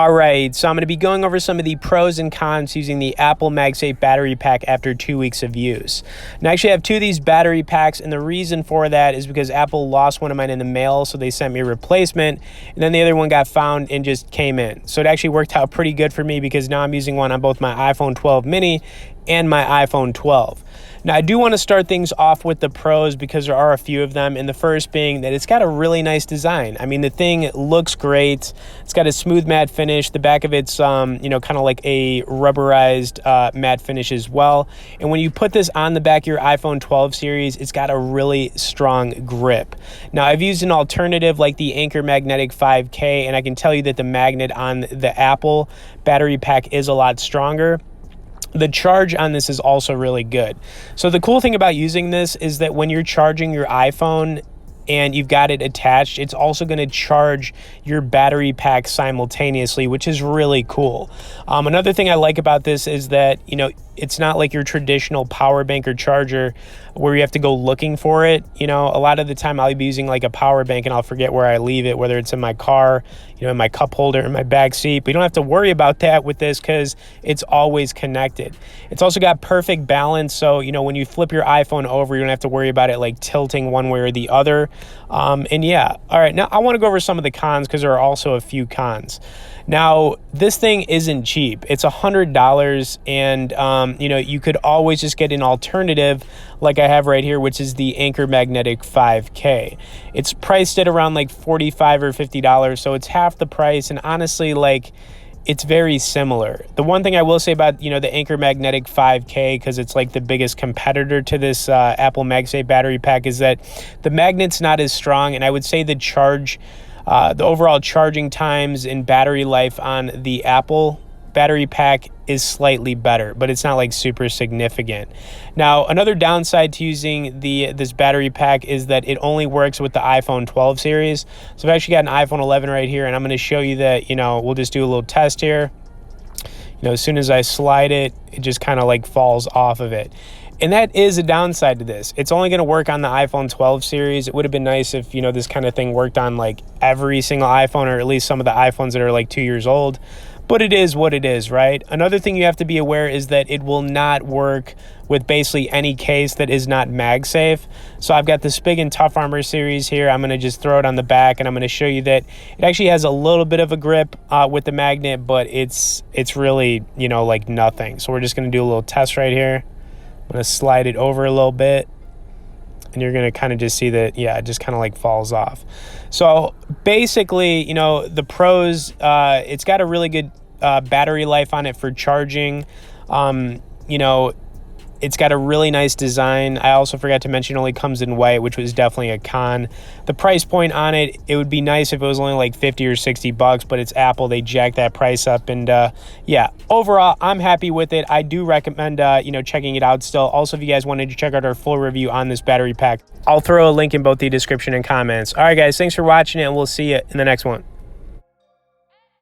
All right, so I'm going to be going over some of the pros and cons using the Apple MagSafe battery pack after 2 weeks of use. And I actually have two of these battery packs, and the reason for that is because Apple lost one of mine in the mail, so they sent me a replacement, and then the other one got found and just came in. So it actually worked out pretty good for me because now I'm using one on both my iPhone 12 mini and my iPhone 12. Now, I do want to start things off with the pros because there are a few of them, and the first being that it's got a really nice design. I mean, the thing looks great. It's got a smooth matte finish. The back of it's, kind of like a rubberized matte finish as well. And when you put this on the back of your iPhone 12 series, it's got a really strong grip. Now, I've used an alternative like the Anker Magnetic 5K, and I can tell you that the magnet on the Apple battery pack is a lot stronger. The charge on this is also really good. So the cool thing about using this is that when you're charging your iPhone and you've got it attached, it's also going to charge your battery pack simultaneously, which is really cool. Another thing I like about this is that, it's not like your traditional power bank or charger where you have to go looking for it. A lot of the time I'll be using like a power bank and I'll forget where I leave it, whether it's in my car, in my cup holder, in my back seat. But you don't have to worry about that with this because it's always connected. It's also got perfect balance. So, when you flip your iPhone over, you don't have to worry about it like tilting one way or the other. And yeah, all right. Now I want to go over some of the cons because there are also a few cons. Now, this thing isn't cheap. It's $100, and you could always just get an alternative like I have right here, which is the Anker Magnetic 5K. It's priced at around like $45 or $50, so it's half the price, and honestly, it's very similar. The one thing I will say about, the Anker Magnetic 5K, because it's like the biggest competitor to this Apple MagSafe battery pack, is that the magnet's not as strong, and I would say the overall charging times and battery life on the Apple battery pack is slightly better, but it's not like super significant. Now, another downside to using this battery pack is that it only works with the iPhone 12 series. So I've actually got an iPhone 11 right here, and I'm going to show you that, we'll just do a little test here. As soon as I slide it, it just kind of like falls off of it. And that is a downside to this. It's only going to work on the iPhone 12 series. It would have been nice if, this kind of thing worked on like every single iPhone, or at least some of the iPhones that are like 2 years old. But it is what it is, right? Another thing you have to be aware is that it will not work with basically any case that is not MagSafe. So I've got the Spigen Tough Armor series here. I'm going to just throw it on the back, and I'm going to show you that it actually has a little bit of a grip with the magnet, but it's really, like nothing. So we're just going to do a little test right here. I'm going to slide it over a little bit, and you're going to kind of just see that, yeah, it just kind of like falls off. So basically, the pros, it's got a really good battery life on it for charging. It's got a really nice design. I also forgot to mention it only comes in white, which was definitely a con. The price point on it, it would be nice if it was only like 50 or 60 bucks, but it's Apple. They jacked that price up. And yeah, overall, I'm happy with it. I do recommend, checking it out still. Also, if you guys wanted to check out our full review on this battery pack, I'll throw a link in both the description and comments. All right, guys, thanks for watching it, and we'll see you in the next one.